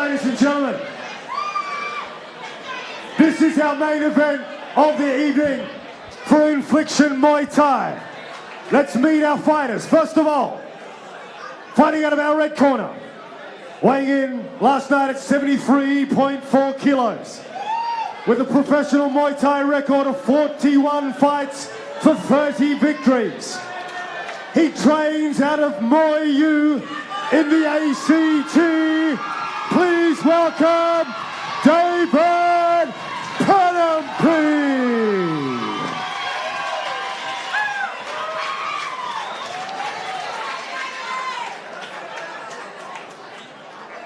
ladies and gentlemen, this is our main event of the evening for Infliction Muay Thai. Let's meet our fighters. First of all, fighting out of our red corner, weighing in last night at 73.4 kilos, with a professional Muay Thai record of 41 fights for 30 victories. He trains out of Muay in the ACT. Please welcome David Pennimpede.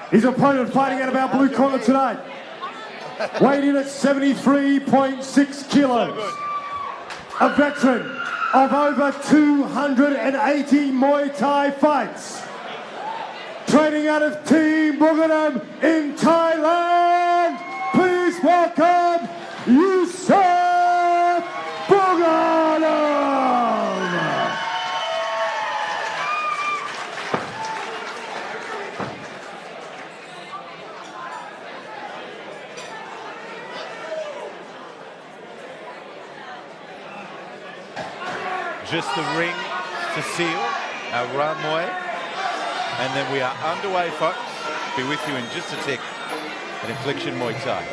His opponent fighting out of our blue corner tonight, weighed in at 73.6 kilos. A veteran of over 280 Muay Thai fights. Training out of Team Boughanem in Thailand. Please welcome Youssef Boughanem. Just the ring to seal our runway, and then we are underway, folks. Be with you in just a tick at Infliction Muay Thai.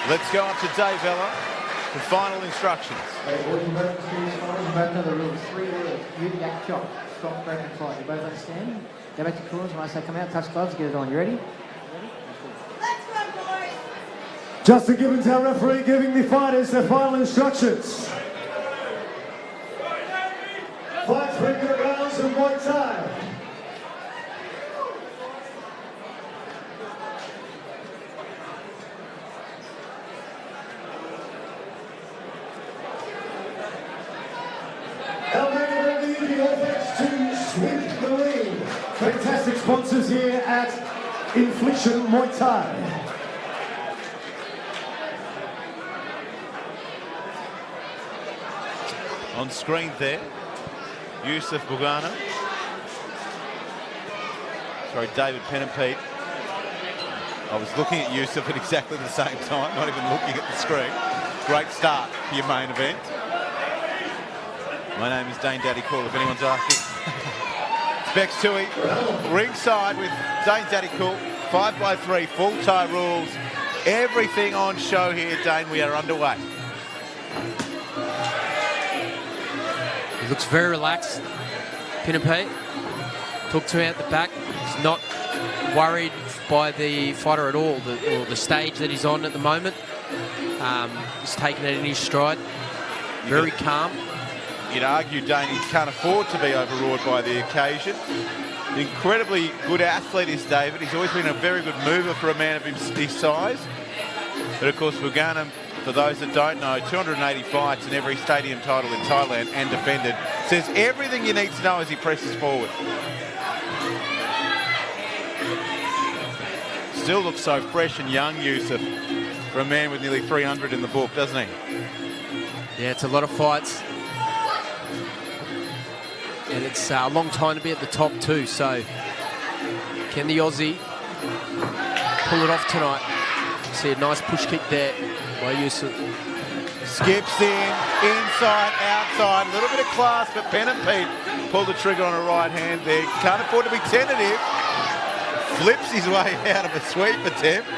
Let's go up to Dave Ella for final instructions. What you both experience fighting, you both know the rules. 3 words. You yak chop. Stop, break and fight. You both understand? Go back to corners when I say come out, touch gloves, get it on. You ready? Let's go, boys! Justin Gibbons, our referee, giving the fighters their final instructions. 5 3-minute rounds of Muay Thai. Fantastic sponsors here at Infliction Muay Thai. On screen there, Youssef Boughanem. Sorry, David Pennimpede. I was looking at Youssef at exactly the same time, not even looking at the screen. Great start for your main event. My name is Dane Daddy Cool, if anyone's asking. Bex Tui, ringside with Dane Daddy Cool, 5x3, full Thai rules. Everything on show here, Dane. We are underway. He looks very relaxed. Pennimpede talked to him out the back. He's not worried by the fighter at all, or the stage that he's on at the moment. He's taking it in his stride. Very calm. You'd argue Dane can't afford to be overawed by the occasion. Incredibly good athlete is David. He's always been a very good mover for a man of his size. But of course, Boughanem, for those that don't know, 280 fights and every stadium title in Thailand and defended. Says everything you need to know as he presses forward. Still looks so fresh and young, Youssef, for a man with nearly 300 in the book, doesn't he? Yeah, it's a lot of fights. And it's a long time to be at the top too, so can the Aussie pull it off tonight? See a nice push kick there by Youssef. Skips in, inside, outside, a little bit of class, but Pennimpede pulled the trigger on a right hand there. Can't afford to be tentative. Flips his way out of a sweep attempt.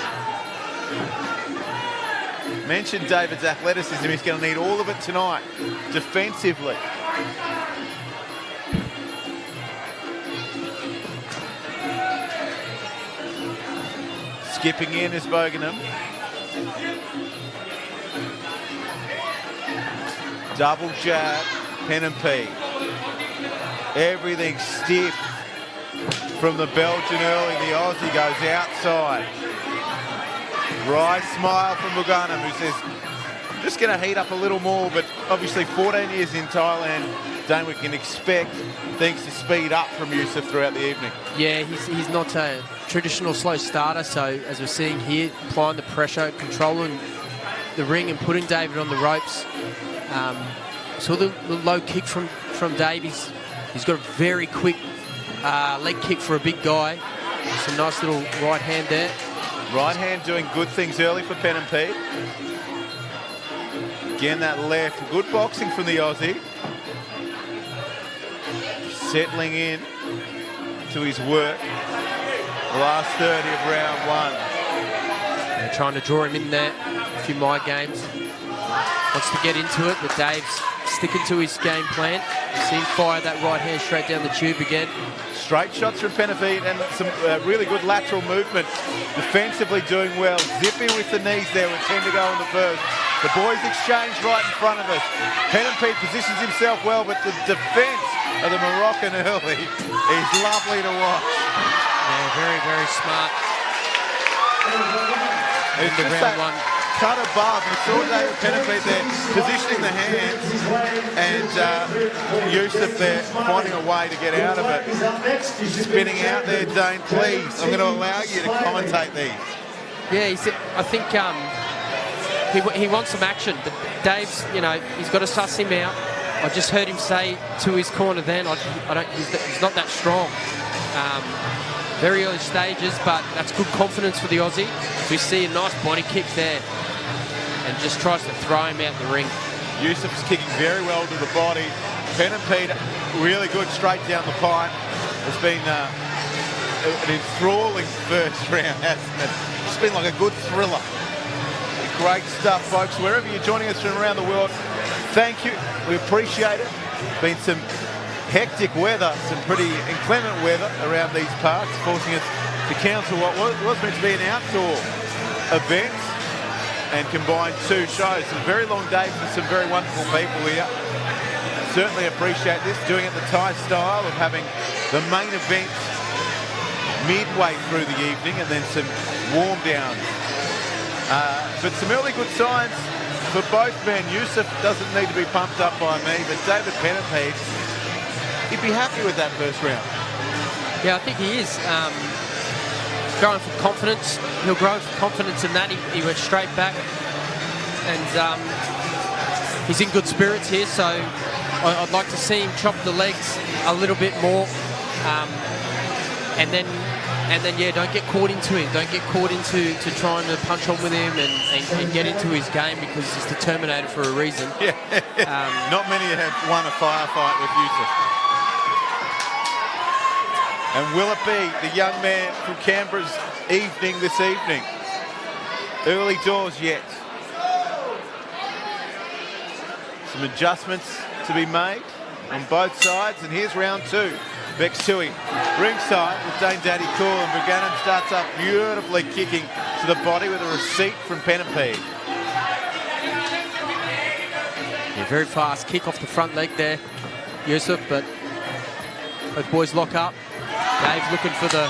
Mentioned David's athleticism. He's going to need all of it tonight, defensively. Skipping in is Boughanem. Double jab, Pennimpede. Everything stiff from the Belgian early. The Aussie goes outside. Wry smile from Boughanem, who says, I'm just going to heat up a little more, but obviously 14 years in Thailand, Dane, we can expect things to speed up from Youssef throughout the evening. Yeah, he's not a traditional slow starter, so as we're seeing here, applying the pressure, controlling the ring and putting David on the ropes. Saw the low kick from Dave. He's got a very quick leg kick for a big guy. Some nice little right hand there. Right hand doing good things early for Pennimpede. Again, that left. Good boxing from the Aussie. Settling in to his work. The last 30 of round one. They're trying to draw him in there. A few Muay games. Wants to get into it, but Dave's sticking to his game plan. You see him fire that right hand straight down the tube again. Straight shots from Pennimpede and some really good lateral movement. Defensively doing well. Zippy with the knees there with 10 to go in the first. The boys exchange right in front of us. Pennimpede positions himself well, but the defence of the Moroccan early is lovely to watch. Yeah, very, very smart. It's in the just round that one. Cut above. You saw David Pennimpede there positioning the hands, and Youssef there finding a way to get out of it. Spinning out there, Dane, please. I'm going to allow you to commentate these. Yeah, I think he wants some action, but Dave's, he's got to suss him out. I just heard him say to his corner then, he's not that strong. Very early stages, but that's good confidence for the Aussie. We see a nice body kick there and just tries to throw him out the ring. Youssef is kicking very well to the body. Pennimpede really good straight down the pipe. It's been an enthralling first round, hasn't it? It's been like a good thriller. Great stuff, folks. Wherever you're joining us from around the world, thank you. We appreciate it. Been some hectic weather, some pretty inclement weather around these parts, forcing us to cancel what was meant to be an outdoor event and combine two shows. A very long day for some very wonderful people here. Certainly appreciate this, doing it the Thai style of having the main event midway through the evening and then some warm downs. But some early good signs for both men. Youssef doesn't need to be pumped up by me, but David Pennimpede, he'd be happy with that first round. Yeah, I think he is. Growing for confidence. He'll grow for confidence in that. He went straight back. And he's in good spirits here, so I'd like to see him chop the legs a little bit more. And then, yeah, don't get caught into him. Don't get caught into trying to punch on with him and get into his game, because he's the Terminator for a reason. Yeah. Not many have won a firefight with Youssef. And will it be the young man from Canberra's evening this evening? Early doors yet. Some adjustments to be made on both sides, and here's round two. Bex Tui ringside with Dane Daddy Cool, and Boughanem starts up beautifully, kicking to the body with a receipt from Pennimpede. Yeah, very fast kick off the front leg there, Youssef, but both boys lock up. Dave looking for the...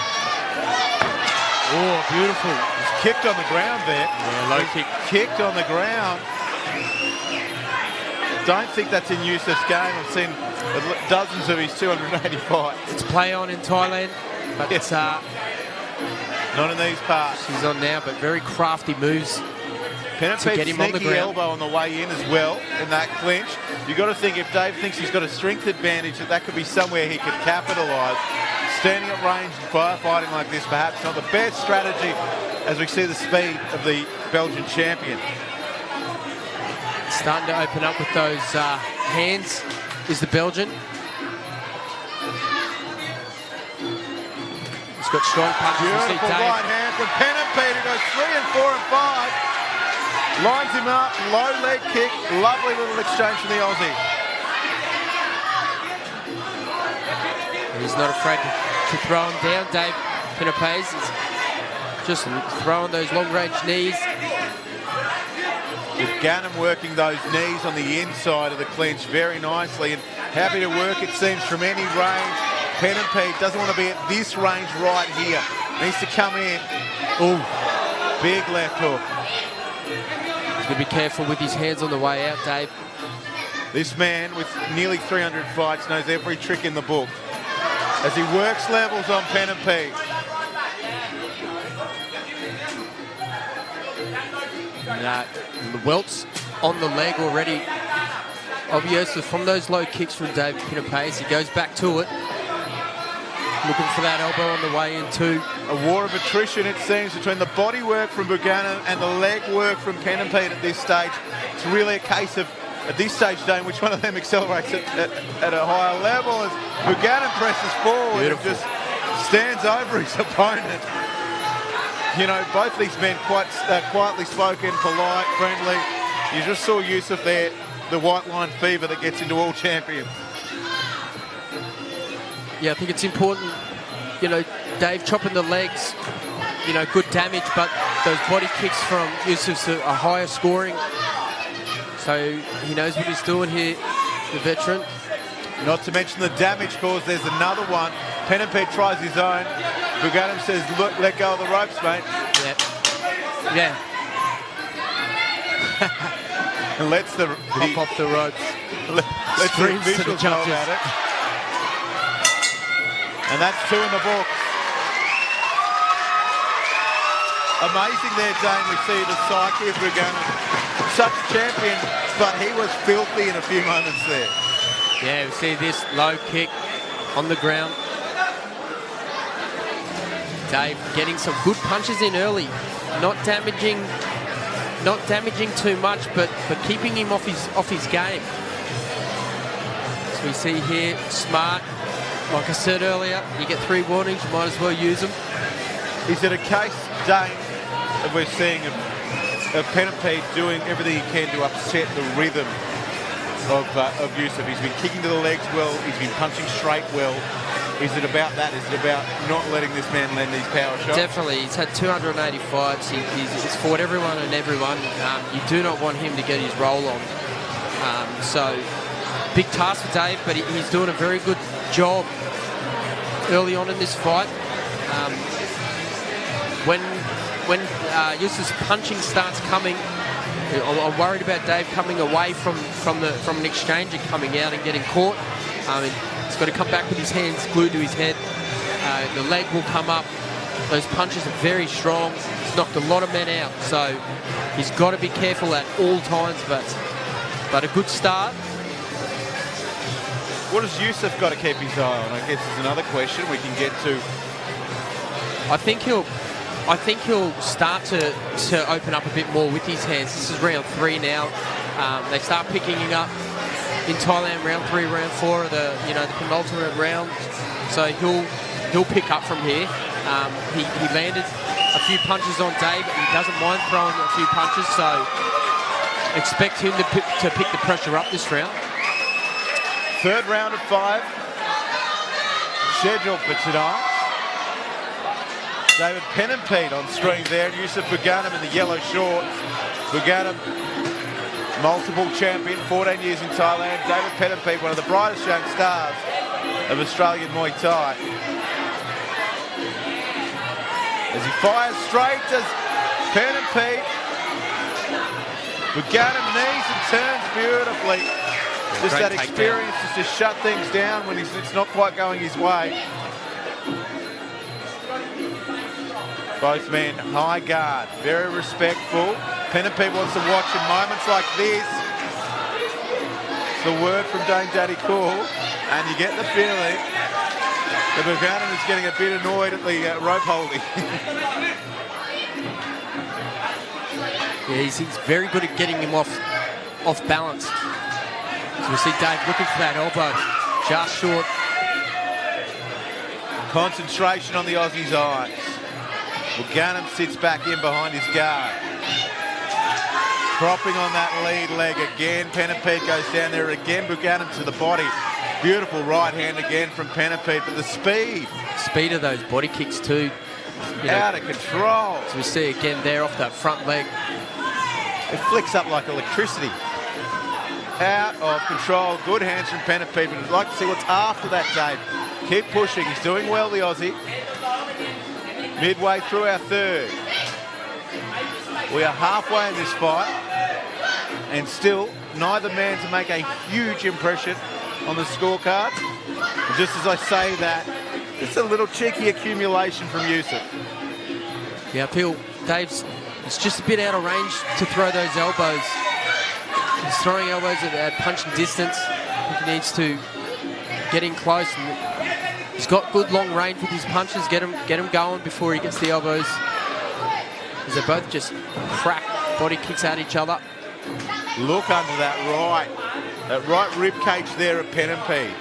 Oh, beautiful. He's kicked on the ground there. Yeah, low kick. Kicked on the ground. Don't think that's in Youssef's game. I've seen dozens of his 280 fights. It's play on in Thailand, but it's not in these parts. he's on now, but very crafty moves. Pennimpede get him on the sneaky ground. elbow on the way in as well in that clinch. You've got to think if Dave thinks he's got a strength advantage, that could be somewhere he could capitalise. Standing at range and firefighting like this, perhaps not the best strategy as we see the speed of the Belgian champion. Starting to open up with those hands is the Belgian. He's got strong punches. You see Beautiful Dave. right hand from Pennimpede, who goes 3 and 4 and 5. Lines him up, low leg kick, lovely little exchange from the Aussie. He's not afraid to throw him down, Dave Pennimpede. He's just throwing those long-range knees. Boughanem working those knees on the inside of the clinch very nicely and happy to work, it seems, from any range. Pennimpede doesn't want to be at this range right here. Needs to come in. Ooh, big left hook. He's going to be careful with his hands on the way out, Dave. This man with nearly 300 fights knows every trick in the book as he works levels on Pennimpede. The welts on the leg already of Youssef from those low kicks from Dave Pennimpede. He goes back to it. Looking for that elbow on the way in too. A war of attrition, it seems, between the body work from Boughanem and the leg work from Pennimpede at this stage. It's really a case of, at this stage, Dane, which one of them accelerates at a higher level as Boughanem presses forward. Beautiful. And just stands over his opponent. You know, both these men quite quietly spoken, polite, friendly. You just saw Youssef there, the white line fever that gets into all champions. Yeah, I think it's important, you know, Dave chopping the legs, you know, good damage, but those body kicks from Youssef's are higher scoring. So he knows what he's doing here, the veteran. Not to mention the damage caused. There's another one. Pennimpede tries his own. Boughanem says, look, let go of the ropes, mate. Yeah. And lets the Pop off the ropes. Let's Screams to the officials know judges. about it. And that's 2 in the book. Amazing there, Dane. We see the psyche of Boughanem. Such a champion, but he was filthy in a few moments there. Yeah, we see this low kick on the ground. Dave getting some good punches in early, not damaging too much, but keeping him off his game. So we see here, smart. Like I said earlier, you get 3 warnings, you might as well use them. Is it a case, Dane, that we're seeing of Pennimpede doing everything he can to upset the rhythm of Youssef? He's been kicking to the legs well, he's been punching straight well. Is it about that? Is it about not letting this man land these power shots? Definitely. He's had 280 fights. He's fought everyone and everyone. You do not want him to get his roll on. So, big task for Dave, but he's doing a very good job early on in this fight. When Youssef's punching starts coming, I'm worried about Dave coming away from an exchange and coming out and getting caught. He's got to come back with his hands glued to his head. The leg will come up. Those punches are very strong. He's knocked a lot of men out, so he's got to be careful at all times, but a good start. What has Youssef got to keep his eye on? I guess is another question we can get to. I think he'll start to open up a bit more with his hands. This is round 3 now. They start picking up in Thailand, round 3, round 4 of the penultimate round. So he'll pick up from here. He landed a few punches on Dave. He doesn't mind throwing a few punches, so expect him to pick the pressure up this round. 3rd round of 5 scheduled for tonight. David Pennimpede on screen there. Youssef Boughanem in the yellow shorts. Boughanem, multiple champion, 14 years in Thailand. David Pennimpede, one of the brightest young stars of Australian Muay Thai. as he fires straight, does Pennimpede. Boughanem knees and turns beautifully. Just Great that experience just to shut things down when it's not quite going his way. Both men high guard, very respectful. Pennimpede wants to watch in moments like this. It's the word from Dame Daddy Cool, and you get the feeling that Boughanem is getting a bit annoyed at the rope holding. Yeah, he's very good at getting him off balance. So we see Dave looking for that elbow, just short. Concentration on the Aussie's eyes. Boughanem sits back in behind his guard. Propping on that lead leg again. Pennimpede goes down there again. Boughanem to the body. Beautiful right hand again from Pennimpede, but the speed. Speed of those body kicks too. Out of control. As we see again there off that front leg. It flicks up like electricity. Out of control. Good hands from Pennimpede, but I'd like to see what's after that, Dave. Keep pushing. He's doing well, the Aussie. Midway through our third. We are halfway in this fight, and still neither man to make a huge impression on the scorecard. And just as I say that, it's a little cheeky accumulation from Youssef. Yeah, I feel Dave's just a bit out of range to throw those elbows. He's throwing elbows at punching distance. I think he needs to get in close. And he's got good long range with his punches. Get him going before he gets the elbows. As they both just crack body kicks at each other. Look under that right rib cage there at Pennimpede.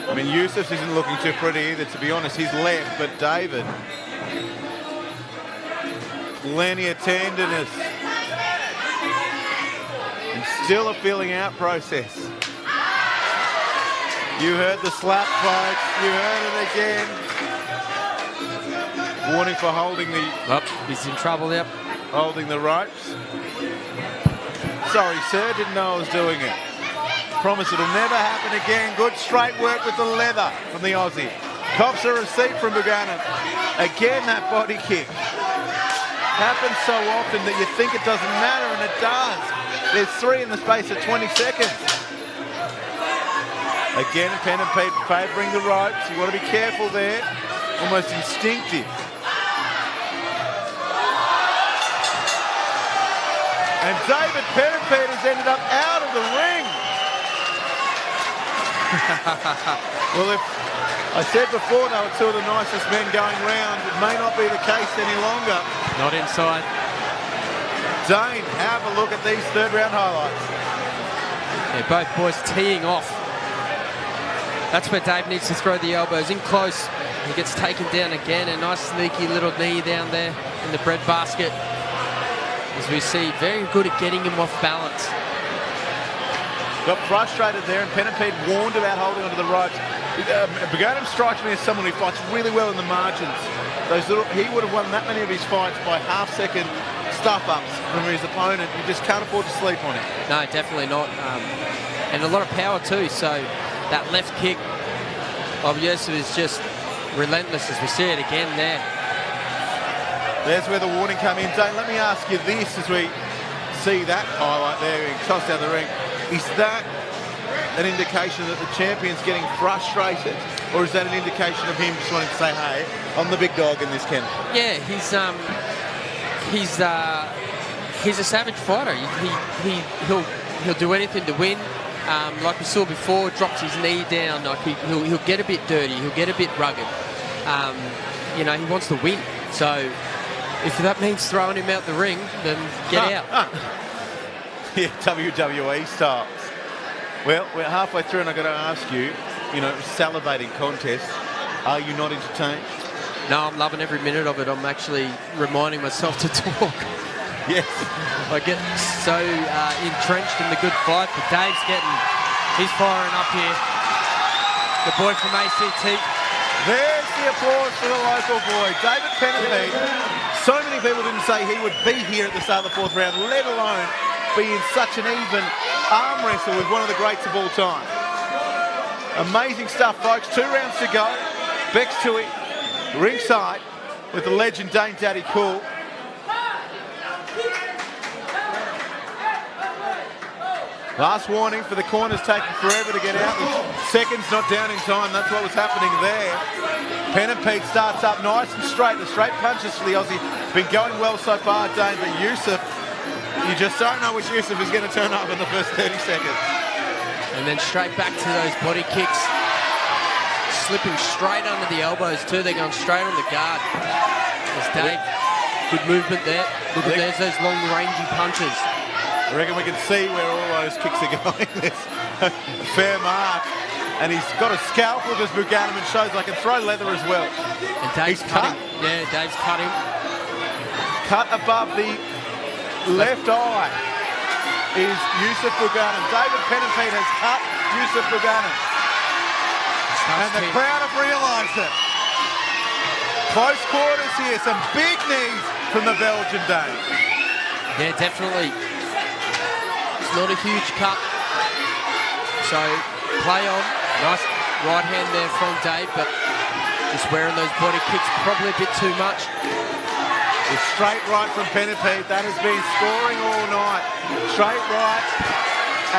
I mean, Youssef isn't looking too pretty either, to be honest. He's left, but David, linear tenderness, and still a feeling out process. You heard the slap, folks. You heard it again. Warning for holding the... Oh, he's in trouble, yep. Holding the ropes. Sorry, sir, didn't know I was doing it. Promise it'll never happen again. Good straight work with the leather from the Aussie. Cops a receipt from Boughanem. Again, that body kick. Happens so often that you think it doesn't matter, and it does. There's three in the space of 20 seconds. Again, Pennimpede favouring the ropes. You want to be careful there. Almost instinctive. And David Pennimpede has ended up out of the ring. Well, if I said before they were two of the nicest men going round, it may not be the case any longer. Not inside. Dane, have a look at these third round highlights. Yeah, both boys teeing off. That's where Dave needs to throw the elbows in close. He gets taken down again. A nice sneaky little knee down there in the bread basket. As we see, very good at getting him off balance. Got frustrated there, and Pennimpede warned about holding onto the ropes. Boughanem strikes me as someone who fights really well in the margins. He would have won that many of his fights by half-second stuff-ups from his opponent. You just can't afford to sleep on him. No, definitely not. And a lot of power too, so that left kick of Youssef is just relentless, as we see it again there. There's where the warning came in. Dane, let me ask you this as we see that highlight there being tossed down the ring. Is that an indication that the champion's getting frustrated, or is that an indication of him just wanting to say, hey, I'm the big dog in this kennel? Yeah, he's a savage fighter. He'll do anything to win. Like we saw before, drops his knee down. Like he'll get a bit dirty. He'll get a bit rugged. You know, he wants to win. So if that means throwing him out the ring, then get out. Yeah, WWE styles. Well, we're halfway through, and I've got to ask you, you know, salivating contest. Are you not entertained? No, I'm loving every minute of it. I'm actually reminding myself to talk. Yes. I get so entrenched in the good fight, but he's firing up here. The boy from ACT. There's the applause for the local boy, David Pennimpede. So many people didn't say he would be here at the start of the fourth round, let alone be in such an even arm wrestle with one of the greats of all time. Amazing stuff, folks. 2 rounds to go. Bex Tui, ringside. with the legend Dane Daddy Cool. Last warning for the corners taking forever to get out. Seconds not down in time. That's what was happening there. Pennimpede starts up nice and straight. The straight punches for the Aussie. Been going well so far, Dane, but Youssef, you just don't know which Youssef is going to turn up in the first 30 seconds. And then straight back to those body kicks. Slipping straight under the elbows too. They're going straight on the guard. There's Dave. Good movement there. Look at there's those long rangey punches. I reckon we can see where all those kicks are going. There's a fair mark. And he's got a scalpel, does Boughanem, and shows I can throw leather as well. And Dave's cut him. Yeah, Dave's cut him. Cut above the left eye is Youssef Boughanem. David Pennimpede has cut Youssef Boughanem. And the crowd have realised it. Close quarters here, some big knees from the Belgian Dane. Yeah, definitely. It's not a huge cut. So, play on. Nice right hand there from Dave, but just wearing those body kicks probably a bit too much. The straight right from Pennimpede, that has been scoring all night. Straight right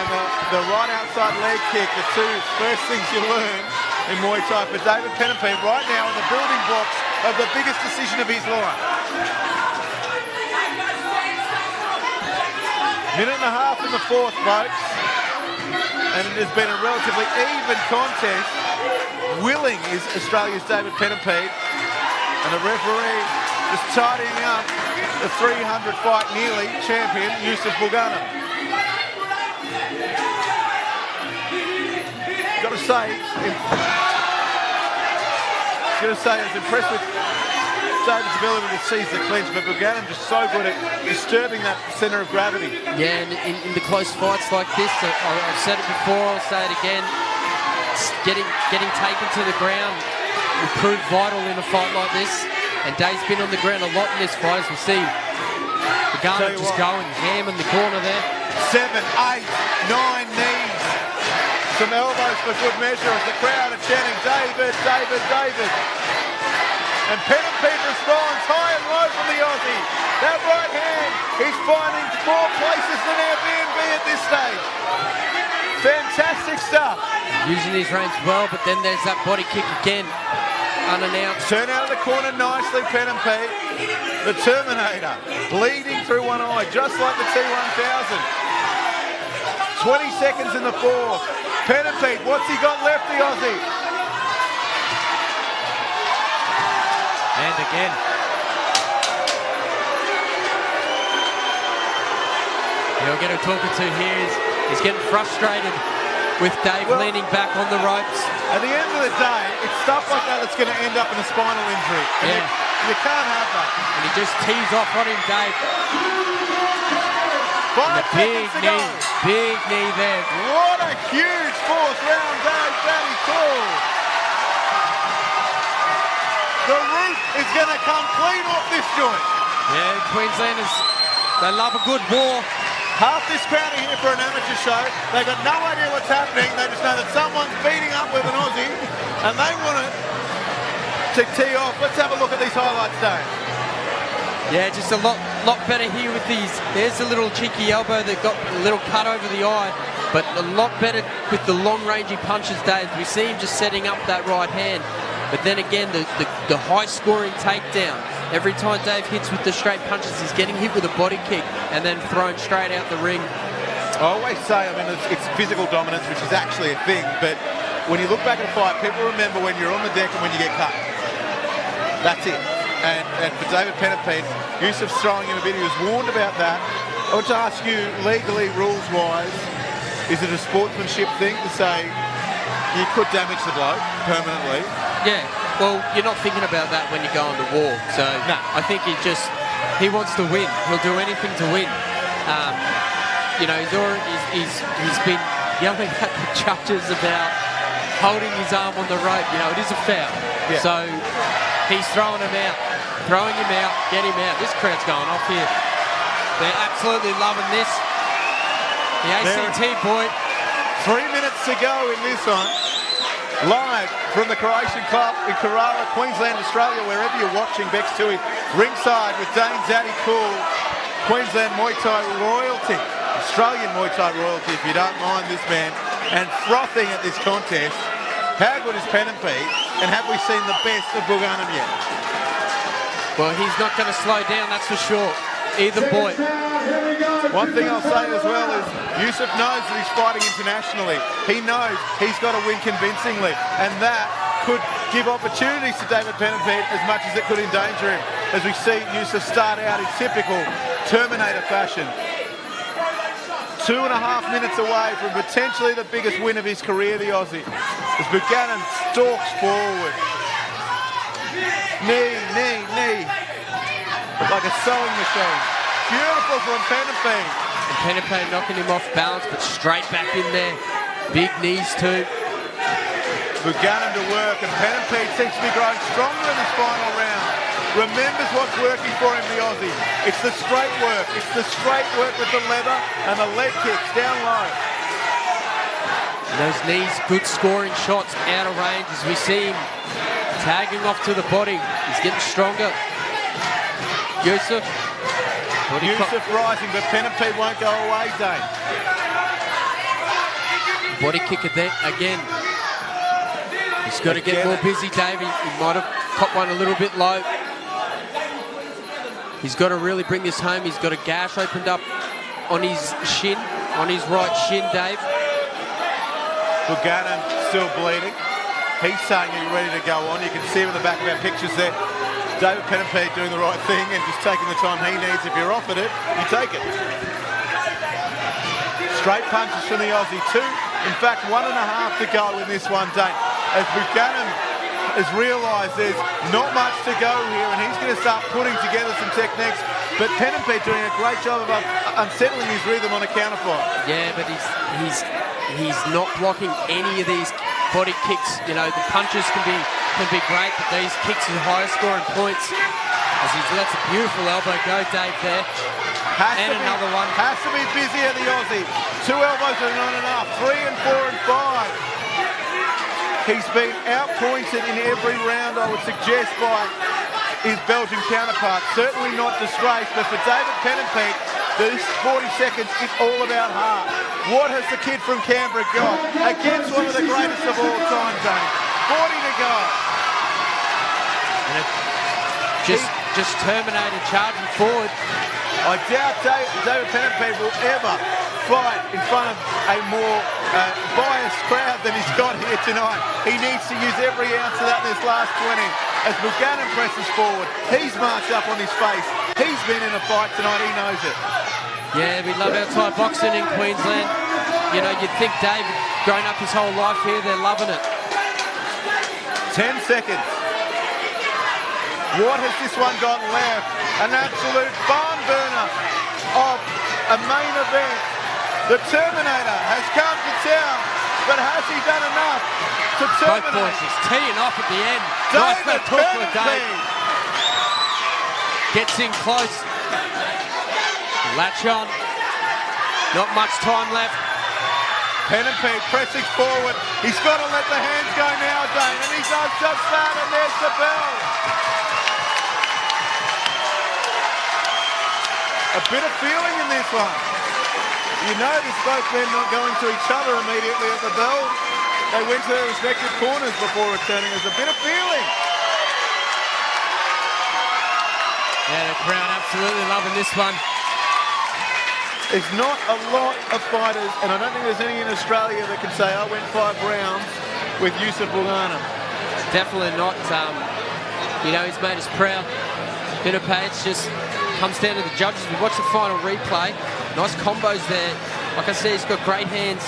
and the right outside leg kick, the two first things you learn in Muay Thai for David Pennimpede right now on the building blocks of the biggest decision of his life. Minute and a half in the fourth, folks. And it has been a relatively even contest. Willing is Australia's David Pennimpede. And the referee just tidying up the 300 fight nearly champion, Youssef Boughanem. Got to say, I was impressed with David's ability to seize the clinch, but Boughanem just so good at disturbing that centre of gravity. Yeah, and in the close fights like this, I've said it before, I'll say it again, getting taken to the ground will prove vital in a fight like this. And Dave's been on the ground a lot in this fight, as we see. Boughanem just going ham in the corner there. 7, 8, 9 knees. Some elbows for good measure as the crowd are chanting, David, David, David. And Pennimpede responds high and low from the Aussie. That right hand, he's finding more places than Airbnb at this stage. Fantastic stuff. Using his range well, but then there's that body kick again. Unannounced. Turn out of the corner nicely, Pennimpede. The Terminator, bleeding through one eye, just like the T1000. 20 seconds in the fourth. Pennimpede, what's he got left, the Aussie? And again. He'll get him talking to here. He's getting frustrated with Dave leaning back on the ropes. At the end of the day, it's stuff like that that's going to end up in a spinal injury. And you can't have that. And he just tees off on him, Dave. 5 seconds to go. Big knee there. What a huge fourth round, Dave Daddy Cool. The roof is going to come clean off this joint. Yeah, Queenslanders, they love a good war. Half this crowd are here for an amateur show. They've got no idea what's happening. They just know that someone's beating up with an Aussie and they want to tee off. Let's have a look at these highlights, Dave. Yeah, just a lot better here with these. There's a little cheeky elbow that got a little cut over the eye, but a lot better with the long rangey punches, Dave. We see him just setting up that right hand. But then again, the high-scoring takedown. Every time Dave hits with the straight punches, he's getting hit with a body kick and then thrown straight out the ring. I always say, it's physical dominance, which is actually a thing, but when you look back at a fight, people remember when you're on the deck and when you get cut. That's it. And for David Pennimpede, Youssef's throwing him a bit. He was warned about that. I want to ask you, legally, rules-wise, is it a sportsmanship thing to say you could damage the bloke permanently? Yeah, well, you're not thinking about that when you go on the war. So no. I think he wants to win. He'll do anything to win. He's been yelling at the judges about holding his arm on the rope. It is a foul. Yeah. So he's throwing him out, get him out. This crowd's going off here. They're absolutely loving this. The ACT boy. 3 minutes to go in this one. Live from the Croatian Club in Kerala, Queensland, Australia, wherever you're watching, Bex Tui ringside with Dane Zaddy Cool, Queensland Muay Thai royalty, Australian Muay Thai royalty, if you don't mind this man, and frothing at this contest. How good is Pennimpede, and have we seen the best of Boughanem yet? Well, he's not going to slow down, that's for sure. Either boy. One thing I'll say as well is Youssef knows that he's fighting internationally. He knows he's got to win convincingly, and that could give opportunities to David Pennimpede as much as it could endanger him, as we see Youssef start out in typical Terminator fashion. 2.5 minutes away from potentially the biggest win of his career, the Aussie, as Boughanem stalks forward. Knee, knee, knee, like a sewing machine. Beautiful from Pennimpede. And Pennimpede knocking him off balance, but straight back in there. Big knees too. Boughanem to work, and Pennimpede seems to be growing stronger in this final round. Remembers what's working for him, the Aussie. It's the straight work. It's the straight work with the leather and the leg kicks down low. And those knees, good scoring shots out of range as we see him tagging off to the body. He's getting stronger. Youssef. Youssef rising, but Pennimpede won't go away, Dane. Body kick again. He's got to get more busy, Dave. He might have caught one a little bit low. He's got to really bring this home. He's got a gash opened up on his shin, on his right shin, Dave. Boughanem still bleeding. He's saying he's ready to go on. You can see him in the back of our pictures there. David Pennimpede doing the right thing and just taking the time he needs. If you're offered it, you take it. Straight punches from the Aussie. 2, in fact, 1.5 to go in this one, Dane. As Boughanem has realised there's not much to go here, and he's going to start putting together some techniques. But Pennimpede doing a great job of unsettling his rhythm on a counterfight. Yeah, but he's not blocking any of these body kicks. You know, the punches can be great, but these kicks are higher scoring points. As he lets a beautiful elbow go, Dave, there. Another one. Has to be busier, the Aussie. 2 elbows are not enough. 3 and 4 and 5. He's been outpointed in every round, I would suggest, by his Belgian counterpart. Certainly not disgraced, but for David Pennimpede, this 40 seconds is all about heart. What has the kid from Canberra got against one of the greatest of all time, Dane? 40 to go. And just Terminator charging forward. I doubt David Pennimpede will ever fight in front of a more biased crowd than he's got here tonight. He needs to use every ounce of that in this last 20. As Boughanem presses forward, he's marched up on his face. He's been in a fight tonight, he knows it. Yeah, we love our Thai boxing in Queensland. You know, you'd think David, grown up his whole life here, they're loving it. 10 seconds. What has this one got left? An absolute barn burner of a main event. The Terminator has come to town, but has he done enough to terminate? Both boys teeing off at the end. David Nice little talk for Dave. Pennimpede. Gets in close. Latch on. Not much time left. Pennimpede pressing forward. He's got to let the hands go now, Dane, and he does just that, and there's the bell. A bit of feeling in this one. You notice both men not going to each other immediately at the bell. They went to their respective corners before returning. There's a bit of feeling. Yeah, the crowd absolutely loving this one. There's not a lot of fighters, and I don't think there's any in Australia that can say, I went 5 rounds with Youssef Boughanem. Definitely not. You know, he's made us proud. Pennimpede just comes down to the judges. We watch the final replay. Nice combos there. Like I said, he's got great hands.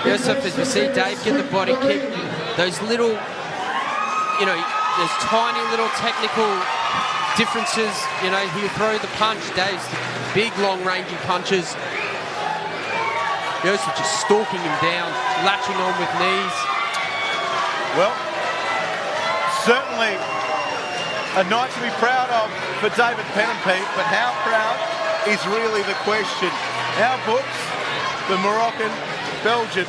Youssef, as we see Dave get the body kick, those little, you know, there's tiny little technical differences. You know, he'll throw the punch. Dave's big, long-ranging punches. Youssef just stalking him down, latching on with knees. Well, certainly a night to be proud of for David Pennimpede, but how proud is really the question. Our books, the Moroccan, Belgian,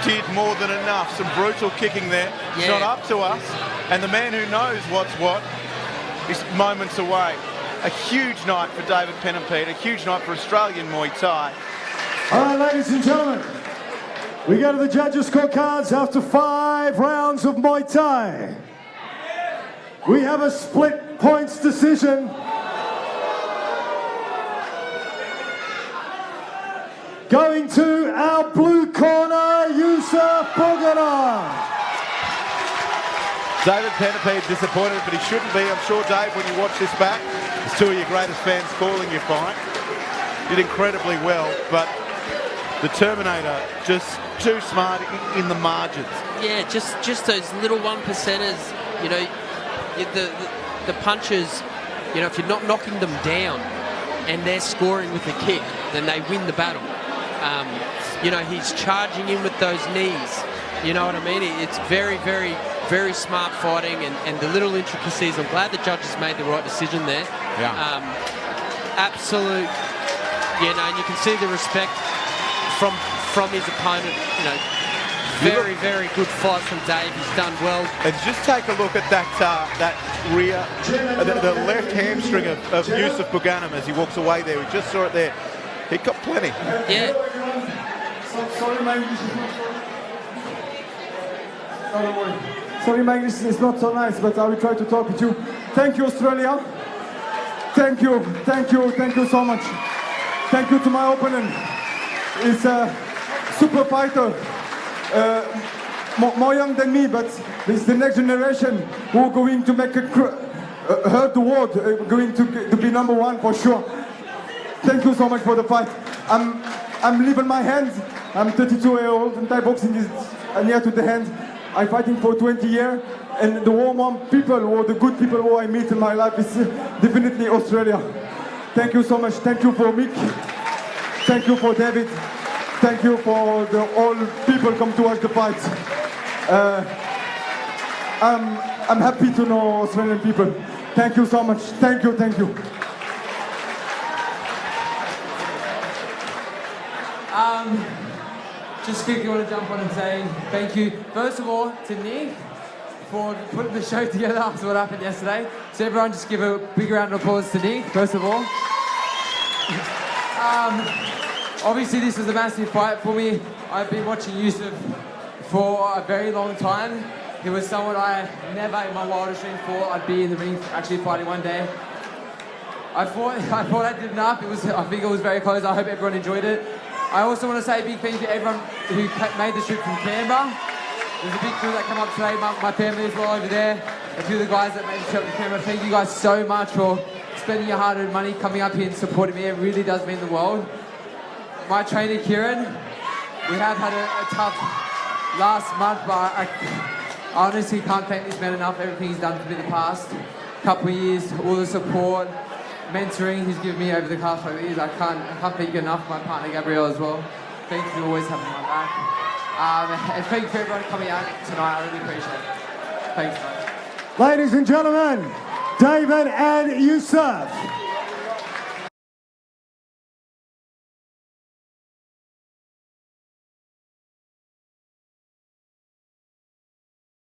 did more than enough. Some brutal kicking there. It's Yeah. not up to us. And the man who knows what's what is moments away. A huge night for David Pennimpede, a huge night for Australian Muay Thai. All right, ladies and gentlemen, we go to the judges' scorecards after 5 rounds of Muay Thai. We have a split points decision. Going to our blue corner, Youssef Boughanem. David Pennimpede disappointed, but he shouldn't be. I'm sure, Dave, when you watch this back, it's two of your greatest fans calling you fine. Did incredibly well, but the Terminator just too smart in the margins. Yeah, just those little 1%ers, you know, the punches, you know, if you're not knocking them down and they're scoring with a kick, then they win the battle. You know, he's charging in with those knees. You know what I mean? It's very, very, very smart fighting and the little intricacies. I'm glad the judges made the right decision there. Yeah. Absolute, you know, and you can see the respect from his opponent. You know, very, very good fight from Dave. He's done well. And just take a look at that rear, the left hamstring of Youssef Boughanem as he walks away there. We just saw it there. He got plenty. Yeah. Sorry, my English is not so... Oh, don't worry. Sorry, my English is not so nice, but I will try to talk with you. Thank you, Australia. Thank you so much. Thank you to my opponent. He's a super fighter. More young than me, but it's the next generation who are going to make hurt the world, going to be #1 for sure. Thank you so much for the fight. I'm leaving my hands. I'm 32-year-old and Thai boxing is near to the hand. I'm fighting for 20 years and the warm people or the good people who I meet in my life is definitely Australia. Thank you so much. Thank you for Mick. Thank you for David. Thank you for all people come to watch the fight. I'm happy to know Australian people. Thank you so much. Thank you. Just quickly want to jump on and say thank you, first of all, to Nick for putting the show together after what happened yesterday. So everyone just give a big round of applause to Nick, first of all. Obviously this was a massive fight for me. I've been watching Youssef for a very long time. He was someone I never in my wildest dreams thought I'd be in the ring actually fighting one day. I thought I did enough. I think it was very close. I hope everyone enjoyed it. I also want to say a big thank you to everyone who made the trip from Canberra. There's a big crew that came up today, my family as well over there. A few of the guys that made the trip from Canberra. Thank you guys so much for spending your hard-earned money, coming up here and supporting me. It really does mean the world. My trainer, Kieran, we have had a tough last month, but I honestly can't thank this man enough. Everything he's done for me in the past couple of years, all the support, mentoring he's given me over the past couple of years. I can't thank you enough. My partner Gabrielle as well. Thank you for always having my back. And thank you for everyone coming out tonight. I really appreciate it. Thanks, guys. Ladies and gentlemen, David and Youssef.